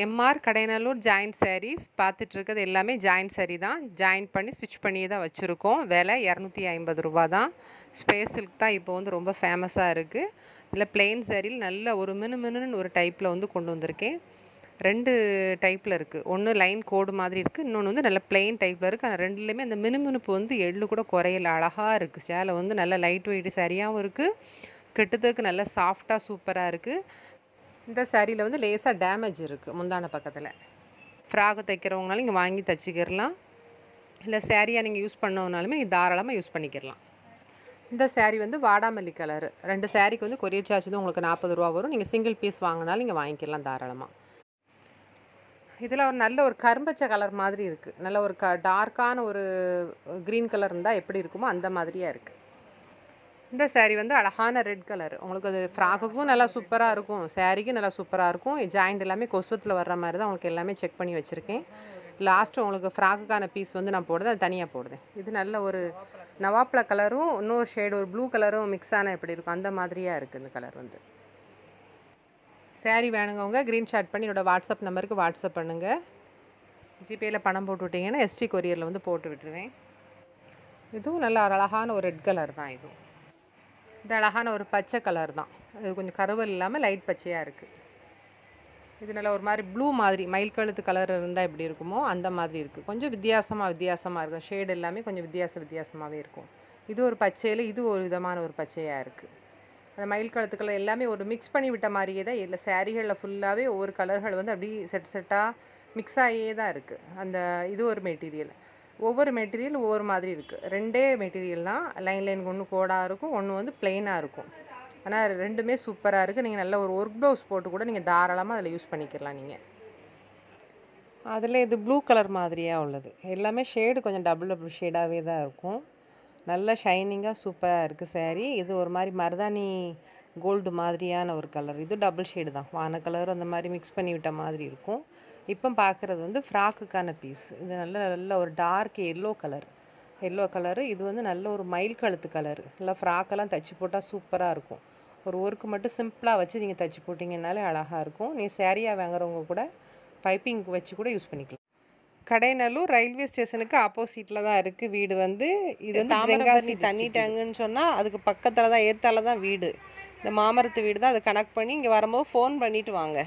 MR Kadayanallur joint saris பார்த்துட்ருக்கிறது எல்லாமே joint sari தான். Join பண்ணி ஸ்டிச் பண்ணியே தான் வச்சுருக்கோம். விலை 250 ரூபா தான். ஸ்பேஸ் சில்க் தான் இப்போ வந்து ரொம்ப ஃபேமஸாக இருக்குது. இதில் பிளெயின் சாரியில் நல்ல ஒரு மினுமினுன்னு ஒரு டைப்பில் வந்து கொண்டு வந்திருக்கேன். 2 டைப்பில் இருக்குது. ஒன்று லைன் கோடு மாதிரி இருக்குது, இன்னொன்று வந்து நல்ல பிளெயின் டைப்பில் இருக்குது. ஆனால் ரெண்டுலேயுமே அந்த மினுமினுப்பு வந்து எள்ளு கூட குறையல, அழகாக இருக்குது. சேலை வந்து நல்ல லைட் வெயிட் சரியாகவும் இருக்குது, கெட்டுறதுக்கு நல்ல சாஃப்டாக சூப்பராக இருக்குது. இந்த சாரியில் வந்து லேசாக டேமேஜ் இருக்குது முந்தான பக்கத்தில். ஃப்ராக்கு தைக்கிறவங்கனாலும் இங்கே வாங்கி தைச்சிக்கிடலாம், இல்லை சாரியாக நீங்கள் யூஸ் பண்ணவனாலுமே தாராளமாக யூஸ் பண்ணிக்கிடலாம். இந்த சாரீ வந்து வாடாமல்லி கலரு. 2 சாரிக்கு வந்து கொரியர் சார்ஜ் வந்து உங்களுக்கு 40 ரூபா வரும். நீங்கள் சிங்கிள் பீஸ் வாங்கினாலும் இங்கே வாங்கிக்கலாம் தாராளமாக. இதில் ஒரு நல்ல ஒரு கரும்பச்சை கலர் மாதிரி இருக்குது. நல்ல ஒரு டார்க்கான ஒரு க்ரீன் கலர் இருந்தால் எப்படி இருக்குமோ அந்த மாதிரியாக இருக்குது. இந்த சாரீ வந்து அழகான ரெட் கலர். உங்களுக்கு அது ஃப்ராக்குக்கும் நல்லா சூப்பராக இருக்கும், சாரீக்கும் நல்லா சூப்பராக இருக்கும். ஜாயிண்ட் எல்லாமே கொசுவத்தில் வர்ற மாதிரி தான் உங்களுக்கு எல்லாமே செக் பண்ணி வச்சுருக்கேன். லாஸ்ட்டு உங்களுக்கு ஃப்ராக்குக்கான பீஸ் வந்து நான் போடுறேன், அது தனியாக போடுறேன். இது நல்ல ஒரு நவாப்ல கலரும் இன்னொரு ஷேடு ஒரு ப்ளூ கலரும் மிக்ஸ் ஆனால் எப்படி இருக்கும் அந்த மாதிரியாக இருக்குது இந்த கலர் வந்து. சாரீ வேணுங்கவங்க க்ரீன்ஷாட் பண்ணி என்னோடய வாட்ஸ்அப் நம்பருக்கு வாட்ஸ்அப் பண்ணுங்கள். ஜிபேயில் பணம் போட்டு விட்டிங்கன்னா எஸ்டி கொரியரில் வந்து போட்டு விட்டுருவேன். இதுவும் நல்ல அழகான ஒரு ரெட் கலர் தான். இது அழகான ஒரு பச்சை கலர் தான். இது கொஞ்சம் கருவல் இல்லாமல் லைட் பச்சையாக இருக்குது. இது நல்ல ஒரு மாதிரி ப்ளூ மாதிரி மயில் கழுத்து கலர் இருந்தால் எப்படி இருக்குமோ அந்த மாதிரி இருக்குது. கொஞ்சம் வித்தியாசமாக இருக்கும். ஷேடு எல்லாமே கொஞ்சம் வித்தியாசமாகவே இருக்கும். இது ஒரு பச்சையில் இது ஒரு விதமான ஒரு பச்சையாக இருக்குது. அந்த மயில் கழுத்து கலர் எல்லாமே ஒரு மிக்ஸ் பண்ணி விட்ட மாதிரியே தான். இல்லை சாரீகளில் ஃபுல்லாகவே ஒவ்வொரு கலர்கள் வந்து அப்படி செட்டாக மிக்ஸ் ஆகியே தான் இருக்குது. அந்த இது ஒரு மெட்டீரியல், ஒவ்வொரு மெட்டீரியல் ஒவ்வொரு மாதிரி இருக்குது. 2 மெட்டீரியல் தான். லைன் ஒன்று கோடாக இருக்கும், ஒன்று வந்து பிளெயினாக இருக்கும். ஆனால் ரெண்டுமே சூப்பராக இருக்குது. நீங்கள் நல்ல ஒரு ஒர்க் ப்ளவுஸ் போட்டு கூட நீங்கள் தாராளமாக அதில் யூஸ் பண்ணிக்கலாம். நீங்கள் அதில் இது ப்ளூ கலர் மாதிரியாக உள்ளது. எல்லாமே ஷேடு கொஞ்சம் டபுள் ஷேடாகவே தான் இருக்கும். நல்ல ஷைனிங்காக சூப்பராக இருக்குது சாரீ. இது ஒரு மாதிரி மருதாணி கோல்டு மாதிரியான ஒரு கலர். இது டபுள் ஷேடு தான். வான கலர் அந்த மாதிரி மிக்ஸ் பண்ணி விட்ட மாதிரி இருக்கும். இப்போ பார்க்குறது வந்து ஃப்ராக்குக்கான பீஸ். இது நல்ல ஒரு டார்க் எல்லோ கலரு. இது வந்து நல்ல ஒரு மயில் கழுத்து கலரு. நல்லா ஃப்ராக்கெல்லாம் தைச்சி போட்டால் சூப்பராக இருக்கும். ஒரு ஒர்க்கு மட்டும் சிம்பிளாக வச்சு நீங்கள் தைச்சி போட்டிங்கனாலே அழகாக இருக்கும். நீ சாரியாக வாங்குறவங்க கூட பைப்பிங் வச்சு கூட யூஸ் பண்ணிக்கலாம். கடையநல்லூர் ரயில்வே ஸ்டேஷனுக்கு ஆப்போசிட்டில் தான் இருக்குது வீடு வந்து. இது வந்து தென்காசி தண்ணி டேங்குன்னு சொன்னால் அதுக்கு பக்கத்தில் தான் ஏற்றால தான் வீடு. இந்த மாமரத்து வீடு தான். அதை கனெக்ட் பண்ணி இங்கே வரும்போது ஃபோன் பண்ணிவிட்டு வாங்க.